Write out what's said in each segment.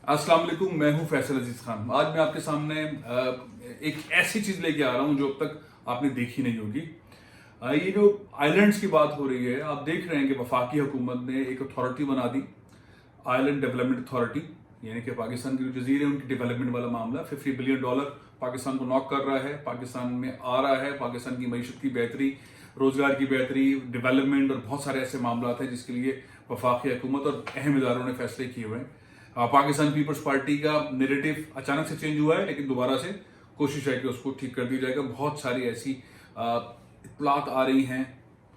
अस्सलाम वालेकुम, मैं हूं फैसल अजीज खान। आज मैं आपके सामने एक ऐसी चीज़ लेके आ रहा हूं जो अब तक आपने देखी नहीं होगी। ये जो आइलैंड्स की बात हो रही है, आप देख रहे हैं कि वफाकी हुकूमत ने एक अथॉरिटी बना दी, आइलैंड डेवलपमेंट अथॉरिटी, यानी कि पाकिस्तान के जो जजीरे हैं उनकी डेवलपमेंट वाला मामला। $50 बिलियन पाकिस्तान को नॉक कर रहा है, पाकिस्तान में आ रहा है, पाकिस्तान की मईशत की बेहतरी, रोजगार की बेहतरी, डेवलपमेंट और बहुत सारे ऐसे मामला हैं जिसके लिए वफाकी हुकूमत और अहम इदारों ने फैसले किए हुए हैं। पाकिस्तान पीपल्स पार्टी का नैरेटिव अचानक से चेंज हुआ है, लेकिन दोबारा से कोशिश है कि उसको ठीक कर दिया जाएगा। बहुत सारी ऐसी इत्तलात आ रही हैं,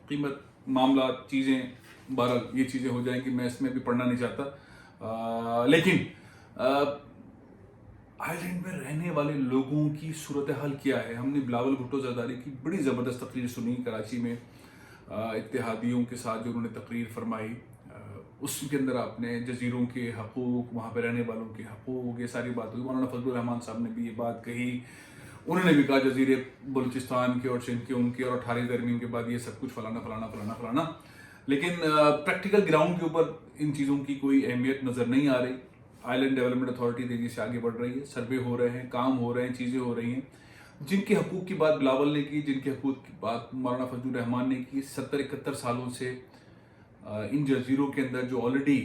कीमत मामला चीज़ें, बहरहाल ये चीज़ें हो जाएंगी, मैं इसमें भी पढ़ना नहीं चाहता। लेकिन आइलैंड में रहने वाले लोगों की सूरत हाल क्या है। हमने बिलावल भुट्टो जरदारी की बड़ी ज़बरदस्त तकरीर सुनी कराची में, इत्तेहादियों के साथ जो उन्होंने तकरीर फरमाई, उसके अंदर आपने जजीरों के हकूक़, वहाँ पे रहने वालों के हकूक़, ये सारी बात हुई। मौलाना फजलुर रहमान साहब ने भी ये बात कही। उन्होंने भी कहा जजीरे बलूचिस्तान के और सिंध के उनके, और 18 तरमीम के बाद ये सब कुछ फलाना फलाना फलाना फलाना। लेकिन प्रैक्टिकल ग्राउंड के ऊपर इन चीज़ों की कोई अहमियत नज़र नहीं आ रही। आइलैंड डेवलपमेंट अथॉरिटी तेज़ी से आगे बढ़ रही है, सर्वे हो रहे हैं, काम हो रहे हैं, चीज़ें हो रही हैं। जिनके हकूक़ की बात बिलावल ने की, जिनके हकूक़ की बात मौलाना फजलुर रहमान ने की, 70-71 सालों से इन जजीरों के अंदर जो ऑलरेडी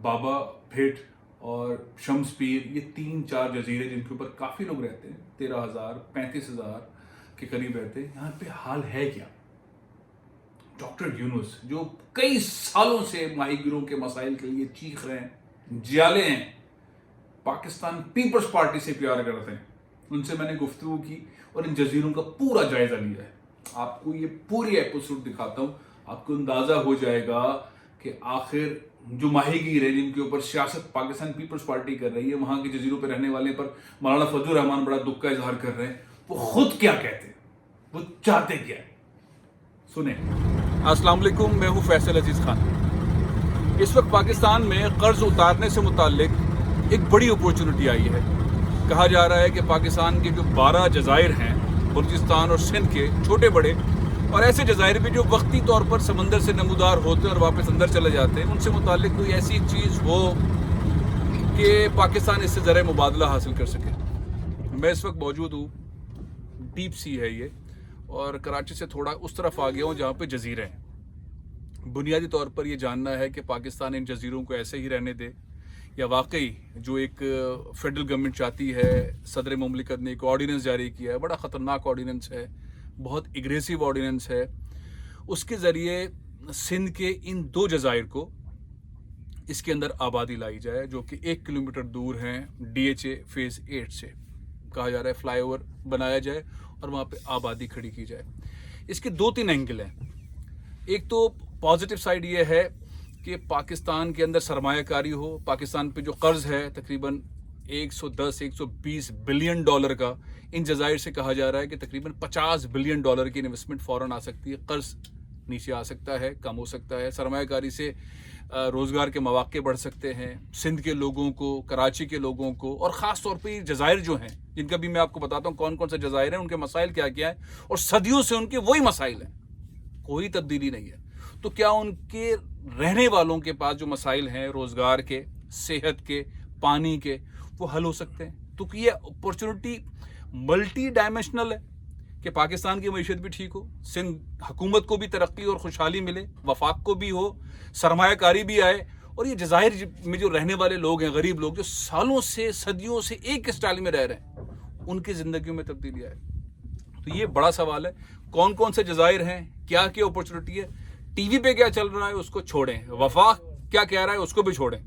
बाबा, भेट और शम्स पीर, ये 3-4 जजीरे जिनके ऊपर काफ़ी लोग रहते हैं, 13,000 35,000 के करीब रहते हैं, यहाँ पे हाल है क्या। डॉक्टर यूनुस जो कई सालों से माहीगीरों के मसाइल के लिए चीख रहे हैं, जियाले हैं, पाकिस्तान पीपल्स पार्टी से प्यार करते हैं, उनसे मैंने गुफ्तगू की और इन जजीरों का पूरा जायजा लिया है। आपको ये पूरी एपिसोड दिखाता हूँ, आपको अंदाजा हो जाएगा कि आखिर जो माहीगीर है जिनके ऊपर सियासत पाकिस्तान पीपल्स पार्टी कर रही है, वहां के जजीरों पर रहने वाले पर मौलाना फजलुर रहमान बड़ा दुख का इजहार कर रहे हैं, वो खुद क्या कहते हैं, वो चाहते क्या है, सुने। अस्सलाम वालेकुम, मैं हूं फैसल अजीज खान। इस वक्त पाकिस्तान में कर्ज उतारने से मुतालिक एक बड़ी अपॉर्चुनिटी आई है। कहा जा रहा है कि पाकिस्तान के जो 12 जजायर हैं, बलूचिस्तान और सिंध के, छोटे बड़े और ऐसे जजायर भी जो वक्ती तौर पर समंदर से नमूदार होते और वापस अंदर चले जाते हैं, उनसे मुतालिक कोई ऐसी चीज़ हो कि पाकिस्तान इससे ज़रा मुबादला हासिल कर सके। मैं इस वक्त मौजूद हूँ, डीप सी है ये, और कराची से थोड़ा उस तरफ आ गया हूँ जहाँ पे जजीरे हैं। बुनियादी तौर पर ये जानना है कि पाकिस्तान इन जजीरों को ऐसे ही रहने दे, या वाकई जो एक फेडरल गवर्नमेंट चाहती है, सदर मुमलिकत ने एक ऑर्डिनेंस जारी किया है, बड़ा ख़तरनाक ऑर्डिनेंस है, बहुत एग्रेसिव ऑर्डिनेंस है, उसके ज़रिए सिंध के इन 2 जजायर को इसके अंदर आबादी लाई जाए, जो कि 1 किलोमीटर दूर हैं DHA फेज़ 8 से। कहा जा रहा है फ्लाईओवर बनाया जाए और वहाँ पे आबादी खड़ी की जाए। इसके 2-3 एंगल हैं। एक तो पॉजिटिव साइड ये है कि पाकिस्तान के अंदर सरमायाकारी हो। पाकिस्तान पे जो कर्ज है तकरीबन $110-120 बिलियन का, इन जजायर से कहा जा रहा है कि तकरीबन $50 बिलियन की इन्वेस्टमेंट फ़ौरन आ सकती है। कर्ज नीचे आ सकता है, कम हो सकता है। सरमायाकारी से रोज़गार के मौक़े बढ़ सकते हैं, सिंध के लोगों को, कराची के लोगों को, और ख़ास तौर पे जजायर जो हैं, जिनका भी मैं आपको बताता हूँ कौन कौन से जजायर हैं, उनके मसाइल क्या क्या हैं, और सदियों से उनके वही मसाइल हैं, कोई तब्दीली नहीं है। तो क्या उनके रहने वालों के पास जो मसाइल हैं, रोज़गार के, सेहत के, पानी के, वो हल हो सकते हैं। तो ये अपॉर्चुनिटी मल्टी डायमेंशनल है कि पाकिस्तान की मईशत भी ठीक हो, सिंध हुकूमत को भी तरक्की और खुशहाली मिले, वफाक को भी हो, सरमायाकारी भी आए, और ये जजायर में जो रहने वाले लोग हैं, गरीब लोग जो सालों से, सदियों से एक स्टाइल में रह रहे हैं, उनकी ज़िंदगियों में तब्दीली आए। तो ये बड़ा सवाल है, कौन कौन से जजायर हैं, क्या क्या अपॉर्चुनिटी है। टीवी पे क्या चल रहा है उसको छोड़ें, वफाक क्या कह रहा है उसको भी छोड़ें,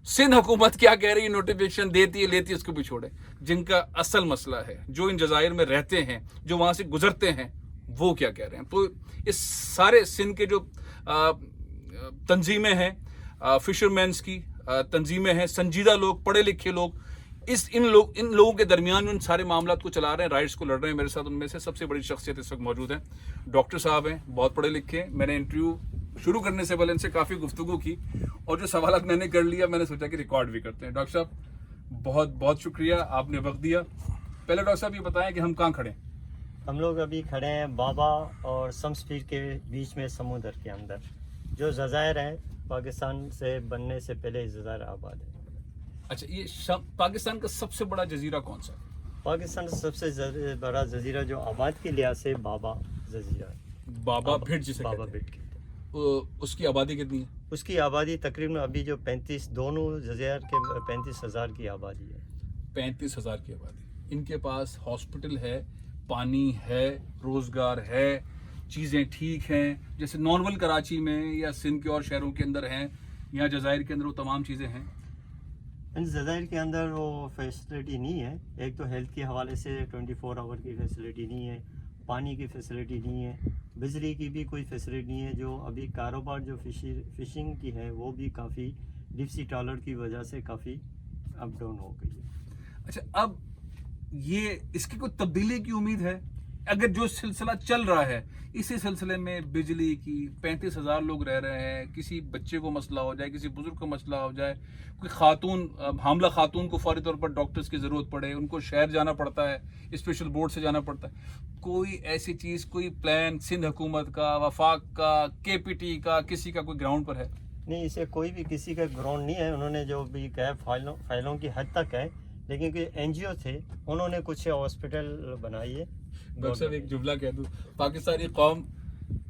सिंध हुकूमत क्या कह रही है, नोटिफिकेशन देती है लेती है, उसको भी छोड़ें। जिनका असल मसला है, जो इन जजायर में रहते हैं, जो वहाँ से गुजरते हैं, वो क्या कह रहे हैं। तो इस सारे सिंध के जो तंजीमें हैं, फिशरमैन्स की तंजीमें हैं, संजीदा लोग, पढ़े लिखे लोग, इन लोगों के दरमियान उन सारे मामला को चला रहे हैं, राइट्स को लड़ रहे हैं। मेरे साथ उनमें से सबसे बड़ी शख्सियत इस वक्त मौजूद है, डॉक्टर साहब हैं, बहुत पढ़े लिखे हैं। मैंने इंटरव्यू शुरू करने से पहले इनसे काफ़ी गुफ्तगू की, और जो सवाल मैंने कर लिया, मैंने सोचा कि रिकॉर्ड भी करते हैं। डॉक्टर साहब बहुत बहुत शुक्रिया, आपने वक्त दिया। पहले डॉक्टर साहब ये बताएं कि हम कहाँ खड़े हैं। हम लोग अभी खड़े हैं बाबा और शम्स पीर के बीच में, समुद्र के अंदर। जो जजायर हैं, पाकिस्तान से बनने से पहले जजायर आबाद है। अच्छा, ये पाकिस्तान का सबसे बड़ा जजीरा कौन सा है? पाकिस्तान का सबसे बड़ा जजीरा जो आबाद के लिहाज से बाबा जजीरा है, बाबा भिट जिसे बाबा कहते हैं। भिट कहते हैं। उसकी आबादी कितनी है? उसकी आबादी तकरीबन अभी जो 35 दोनों जजीरा के 35,000 की आबादी है। 35,000 की आबादी। इनके पास हॉस्पिटल है, पानी है, रोजगार है, चीज़ें ठीक हैं, जैसे नॉर्मल कराची में या सिंध के और शहरों के अंदर हैं, यहाँ जजायर के अंदर वो तमाम चीज़ें हैं। जजायर के अंदर वो फैसिलिटी नहीं है। एक तो हेल्थ के हवाले से 24 आवर की फैसिलिटी नहीं है, पानी की फैसिलिटी नहीं है, बिजली की भी कोई फैसिलिटी नहीं है। जो अभी कारोबार जो फिशिंग की है वो भी काफ़ी डीप सी ट्रॉलर की वजह से काफ़ी अप डाउन हो गई है। अच्छा, अब ये इसकी कोई तब्दीली की उम्मीद है? अगर जो सिलसिला चल रहा है, इसी सिलसिले में बिजली की 35,000 लोग रह रहे हैं, किसी बच्चे को मसला हो जाए, किसी बुजुर्ग को मसला हो जाए, कोई खातून हामला खातून को फौरी तौर पर डॉक्टर्स की ज़रूरत पड़े, उनको शहर जाना पड़ता है, स्पेशल बोर्ड से जाना पड़ता है, कोई ऐसी चीज़, कोई प्लान सिंध हुकूमत का, वफाक का, KPT का, किसी का कोई ग्राउंड पर है? नहीं, इसे कोई भी किसी का ग्राउंड नहीं है। उन्होंने जो भी कहा फाइलों की हद तक है, लेकिन कोई NGO थे, उन्होंने कुछ हॉस्पिटल बनाई है। डॉक्टर साहब, एक जुमला कह दूं, पाकिस्तानी कौम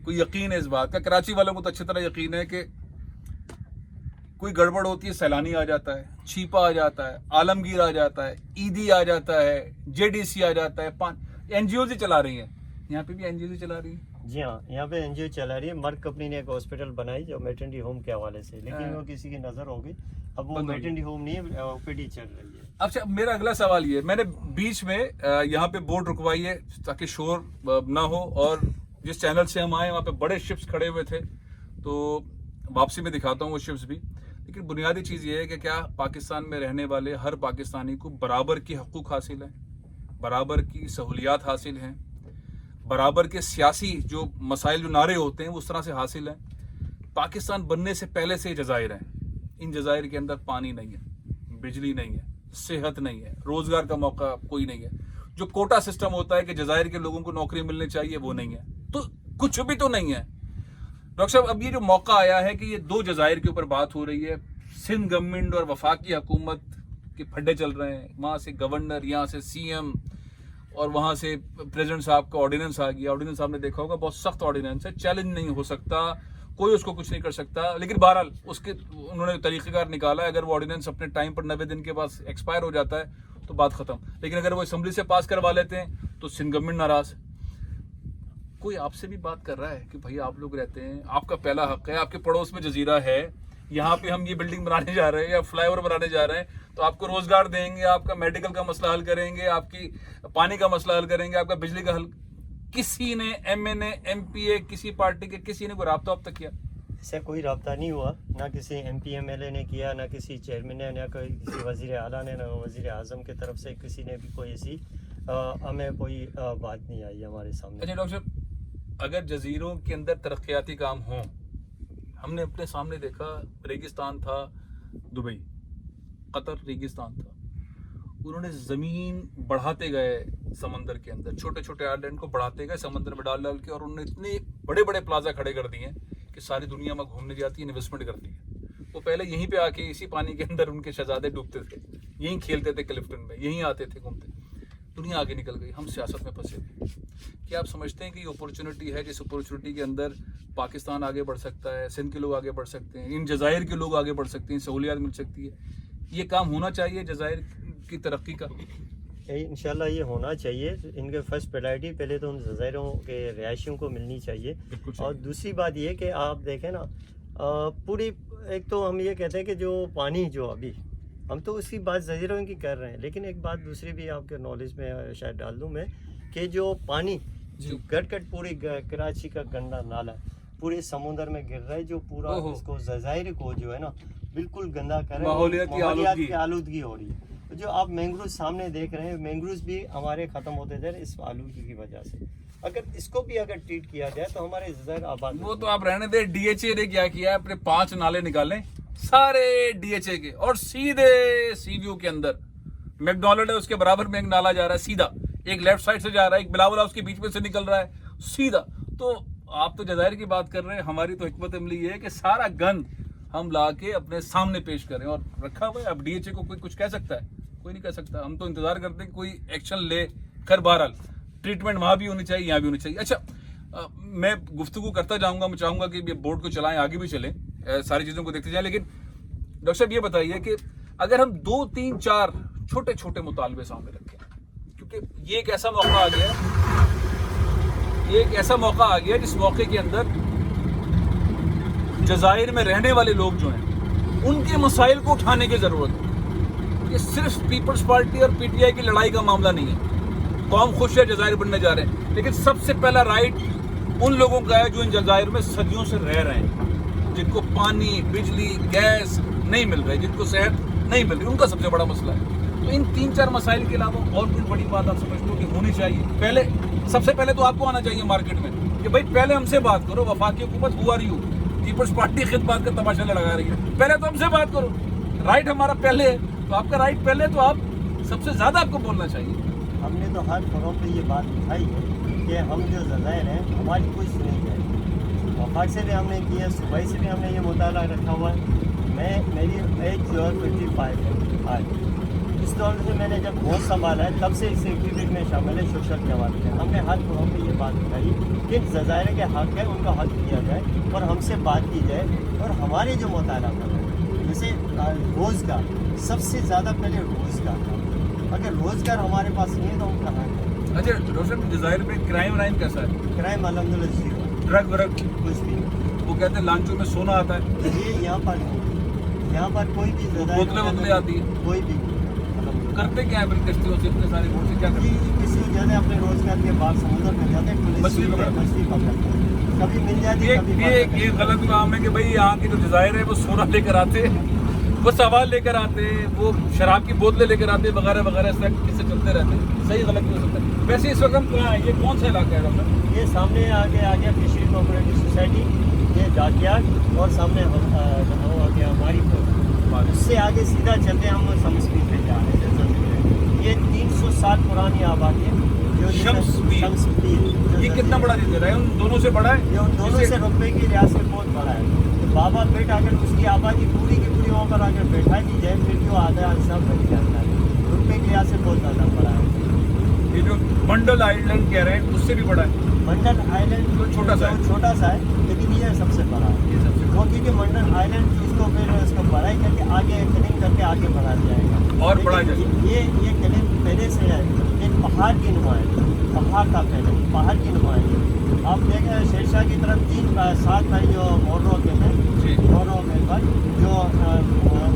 को यकीन है इस बात का, कराची वालों को तो अच्छी तरह यकीन है कि कोई गड़बड़ होती है, सैलानी आ जाता है, छीपा आ जाता है, आलमगीर आ जाता है, ईदी आ जाता है, JDC आ जाता है, NGO ही चला रही है। यहाँ पे भी NGO ही चला रही है। जी हाँ, यहाँ पे NGO चला रही है। मर्क कंपनी ने एक हॉस्पिटल बनाई जो मैटरनिटी होम के हवाले से, लेकिन वो किसी की नज़र हो गई। अब वो मैटरनिटी होम नहीं है, OPD चल रही है। अच्छा, मेरा अगला सवाल ये है, मैंने बीच में यहाँ पे बोर्ड रुकवाई है ताकि शोर ना हो, और जिस चैनल से हम आए वहाँ पे बड़े शिप्स खड़े हुए थे, तो वापसी में दिखाता हूँ वो शिप्स भी। लेकिन बुनियादी चीज़ ये है कि क्या पाकिस्तान में रहने वाले हर पाकिस्तानी को बराबर की हकूक़ हासिल हैं, बराबर की सहूलियात हासिल हैं, बराबर के सियासी जो मसाइल, जो नारे होते हैं, वो उस तरह से हासिल हैं। पाकिस्तान बनने से पहले से जजायर हैं, इन जजायर के अंदर पानी नहीं है, बिजली नहीं है, सेहत नहीं है, रोजगार का मौका कोई नहीं है, जो कोटा सिस्टम होता है कि जजायर के लोगों को नौकरी मिलनी चाहिए, वो नहीं है, तो कुछ भी तो नहीं है। डॉक्टर साहब, अब ये जो मौका आया है कि ये दो जजायर के ऊपर बात हो रही है, सिंध गवर्नमेंट और वफाकी हुकूमत के फड्डे चल रहे हैं, वहाँ से गवर्नर, यहाँ से CM, और वहाँ से प्रेसिडेंट साहब का ऑर्डिनेंस आ गया। ऑर्डिनेंस साहब ने देखा होगा, बहुत सख्त ऑर्डिनेंस है, चैलेंज नहीं हो सकता, कोई उसको कुछ नहीं कर सकता, लेकिन बहरहाल उसके उन्होंने तरीक़ेकार निकाला है। अगर वो ऑर्डिनेंस अपने टाइम पर 90 दिन के बाद एक्सपायर हो जाता है तो बात खत्म, लेकिन अगर वो असेंबली से पास करवा लेते हैं तो सिंध गवर्नमेंट नाराज। कोई आपसे भी बात कर रहा है कि भाई आप लोग रहते हैं, आपका पहला हक है, आपके पड़ोस में जजीरा है, यहाँ पे हम ये बिल्डिंग बनाने जा रहे हैं या फ्लाईओवर बनाने जा रहे हैं, तो आपको रोजगार देंगे, आपका मेडिकल का मसला हल करेंगे, आपकी पानी का मसला हल करेंगे, आपका बिजली का हल। किसी ने MNA MPA किसी पार्टी के किसी ने कोई राब्ता अब तक किया? इससे कोई राब्ता नहीं हुआ, ना किसी MP MLA ने किया, ना किसी चेयरमैन ने, ना किसी वजीर आला ने, ना वजीर आजम की तरफ से किसी ने भी कोई ऐसी हमें कोई बात नहीं आई हमारे सामने। अच्छा डॉक्टर साहब, अगर जजीरों के अंदर तरक्याती काम हों, हमने अपने सामने देखा, रेगिस्तान था दुबई, कतर रेगिस्तान था, उन्होंने ज़मीन बढ़ाते गए समंदर के अंदर, छोटे छोटे आइलैंड को बढ़ाते गए समंदर में डाल डाल के, और उन्होंने इतने बड़े बड़े प्लाजा खड़े कर दिए कि सारी दुनिया में घूमने जाती है, इन्वेस्टमेंट करती है। वो पहले यहीं पे आके इसी पानी के अंदर उनके शहजादे डूबते थे, यहीं खेलते थे क्लिफ्टन में, यहीं आते थे घूमते। दुनिया आगे निकल गई, हम सियासत में फंसे थे। क्या आप समझते हैं कि ये अपॉर्चुनिटी है, जिस अपॉर्चुनिटी के अंदर पाकिस्तान आगे बढ़ सकता है, सिंध के लोग आगे बढ़ सकते हैं, इन जजायर के लोग आगे बढ़ सकते हैं, सहूलियात मिल सकती है, ये काम होना चाहिए जजायर की तरक्की का? इंशाल्लाह ये होना चाहिए। इनके फर्स्ट प्रायोरिटी पहले तो उन जजायरों के रिहायशियों को मिलनी चाहिए, और दूसरी बात ये कि आप देखें ना, पूरी एक तो हम ये कहते हैं कि जो पानी जो अभी हम तो उसकी बात जजीरों की कर रहे हैं, लेकिन एक बात दूसरी भी आपके नॉलेज में शायद डाल दूं मैं, कि जो पानी जो गट पूरी कराची का गंदा नाला पूरे समुद्र में गिर रहा है, जो पूरा इसको जजायर को जो है ना बिल्कुल गंदा कर रहा है, माहौलियात की आलूदगी हो रही है। जो आप मैंग्रोव सामने देख रहे हैं, मैंग्रोव भी हमारे ख़त्म होते जा रहे हैं इस आलूदगी की वजह से। अगर इसको भी अगर ट्रीट किया जाए तो हमारे जजायर आबाद। वो तो आप रहने दे, DHA ने क्या किया, अपने 5 नाले निकाले सारे DHA के, और सीधे सीव्यू के अंदर मैकडोनल्ड है, उसके बराबर में एक नाला जा रहा है सीधा, एक लेफ्ट साइड से जा रहा है, एक बिलावल उसके बीच में से निकल रहा है सीधा। तो आप तो जजायर की बात कर रहे हैं, हमारी तो हिकमत अमली ये है कि सारा गंद ہم لا کے اپنے سامنے پیش کریں اور رکھا ہوا ہے. اب ڈی ایچ اے کو کوئی کچھ کہہ سکتا ہے؟ کوئی نہیں کہہ سکتا. ہم تو انتظار کرتے ہیں کہ کوئی ایکشن لے. خیر بہرحال ٹریٹمنٹ وہاں بھی ہونی چاہیے, یہاں بھی ہونی چاہیے. اچھا میں گفتگو کرتا جاؤں گا, میں چاہوں گا کہ یہ بورڈ کو چلائیں, آگے بھی چلیں, ساری چیزوں کو دیکھتے جائیں. لیکن ڈاکٹر صاحب یہ بتائیے کہ اگر ہم 2 3 4 چھوٹے چھوٹے مطالبے سامنے رکھیں, کیونکہ یہ ایک ایسا موقع آ گیا ہے, یہ ایک ایسا موقع آ گیا جس موقع کے اندر جزائر میں رہنے والے لوگ جو ہیں ان کے مسائل کو اٹھانے کی ضرورت ہے. یہ صرف پیپلز پارٹی اور پی ٹی آئی کی لڑائی کا معاملہ نہیں ہے. قوم خوش ہے, جزائر بننے جا رہے ہیں, لیکن سب سے پہلا رائٹ ان لوگوں کا ہے جو ان جزائر میں صدیوں سے رہ رہے ہیں, جن کو پانی, بجلی, گیس نہیں مل رہے, جن کو صحت نہیں مل رہی. ان کا سب سے بڑا مسئلہ ہے. تو ان 3 4 مسائل کے علاوہ اور کوئی بڑی بات آپ سمجھتے ہو کہ ہونی چاہیے؟ پہلے سب سے پہلے تو آپ کو آنا چاہیے مارکیٹ میں کہ بھائی پہلے ہم سے بات کرو. وفاقی حکومت ہوا رہی ہو, پیپلز پارٹی خدمات کا تماشا لگا رہی ہے, پہلے تو ہم سے بات کرو. رائٹ ہمارا پہلے ہے, تو آپ کا رائٹ پہلے, تو آپ سب سے زیادہ آپ کو بولنا چاہیے. ہم نے تو ہر فروغ پہ یہ بات اٹھائی ہے کہ ہم جو جزائر ہیں ہماری کوئی سنی جائے. وفاق سے بھی ہم نے کی ہے, صوبائی سے بھی ہم نے یہ مطالعہ رکھا ہوا ہے. میری ایج جو ہے 25 ہے آج. اس دور سے میں نے جب ہوش سنبھالا ہے تب سے اس ایکٹیویٹی میں شامل ہے سوشل کے حوالے سے. ہم نے ہر فروغ پہ یہ بات اٹھائی کہ جزائر کے حق ہے, ان کا حق کیا جائے اور ہم سے بات کی جائے. اور ہمارے جو مطالعہ کر رہے ہیں جیسے روزگار, سب سے زیادہ پہلے روزگار. اگر روزگار ہمارے پاس نہیں ہے تو ہم کہاں ہیں؟ اچھا روشن, جزائر میں کرائم ورائم کیسا ہے؟ کرائم الحمدللہ زیرو. ڈرگ ورگ کچھ بھی نہیں. وہ کہتے ہیں لانچوں میں سونا آتا ہے, یہ یہاں پر نہیں, یہاں پر کوئی بھی بوتلیں آتی ہے, کوئی بھی نہیں. کرتے کیا ہے پھر کشتیوں سے اتنے سارے بوٹ سے کیا کرتے ہیں؟ کسی جاتے اپنے روزگار کے بعد سمندر میں جاتے ہیں, مچھلی پکڑتے ہیں. کبھی مل جاتی ہے, کبھی ایک غلط کام ہے کہ بھائی یہاں کی جو جزائر ہے وہ سونا لے کر آتے ہیں, وہ سوال لے کر آتے ہیں, وہ شراب کی بوتلیں لے کر آتے ہیں وغیرہ وغیرہ, اس طرح کس سے چلتے رہتے ہیں. صحیح غلط نہیں ہو سکتا. ویسے اس وقت ہم کہاں ہیں, یہ کون سا علاقہ ہے ڈاکٹر؟ یہ سامنے آگے آ گیا فشری کوآپریٹو سوسائٹی, یہ ڈاک یارڈ, اور سامنے آ گیا ہماری پور. اس سے آگے سیدھا چلتے ہیں ہم شمس پیر پہ جا رہے ہیں. یہ 300 سال پرانی آبادی ہے جو شمس پیر. یہ کتنا بڑا جزیرہ ہے؟ ان دونوں سے بڑا ہے, یہ ان دونوں سے رقبے کی ریاست بہت بڑا ہے. بابا پیٹ اگر اس کی آبادی پوری کی پوری وہاں پر اگر بیٹھا دی جائے پھر جو آدھا حساب بن جاتا ہے. رقبے کی ریاست بہت زیادہ بڑا ہے. یہ جو منڈل آئی لینڈ کہہ رہے ہیں اس سے بھی بڑا ہے. منڈل آئی لینڈ تو چھوٹا سا ہے لیکن یہ سب سے بڑا ہے. وہ کیونکہ منڈل آئی لینڈ اس کو پھر اس کو بڑائی کر کے آگے کلیم کر کے آگے بڑھا جائے گا اور بڑا جائے گا. یہ کلیم پہلے سے ہے, ایک پہاڑ کی نمائندگی, پہاڑ کا پہلے پہاڑ کی نمائندگی. آپ دیکھیں شیرشاہ کی طرف 3-7 بھائی جو مورو کے ہیں, مورو میں پر جو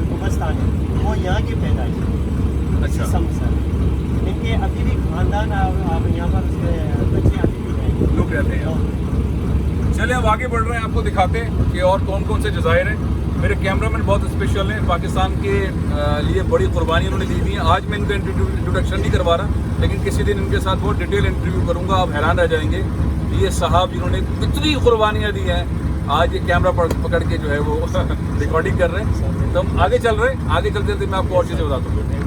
قبرستان ہے وہ یہاں کی پیدائش ہے. اچھا سمسر ان کے ابھی بھی خاندان آپ یہاں پر اس کے بچے ابھی بھی ہیں, لوگ رہتے ہیں. چلیں اب آگے بڑھ رہے ہیں, آپ کو دکھاتے ہیں کہ اور کون کون سے جزائر ہیں. میرے کیمرہ مین بہت اسپیشل ہیں, پاکستان کے لیے بڑی قربانی انہوں نے دی دی ہیں. آج میں ان کا انٹروڈکشن نہیں کروا رہا, لیکن کسی دن ان کے ساتھ بہت ڈیٹیل انٹرویو کروں گا, آپ حیران رہ جائیں گے. یہ صاحب جنہوں نے اتنی قربانیاں دی ہیں, آج یہ کیمرہ پکڑ کے جو ہے وہ ریکارڈنگ کر رہے ہیں. تو ہم آگے چل رہے ہیں, آگے چلتے چلتے میں آپ کو اور چیزیں بتاتا ہوں.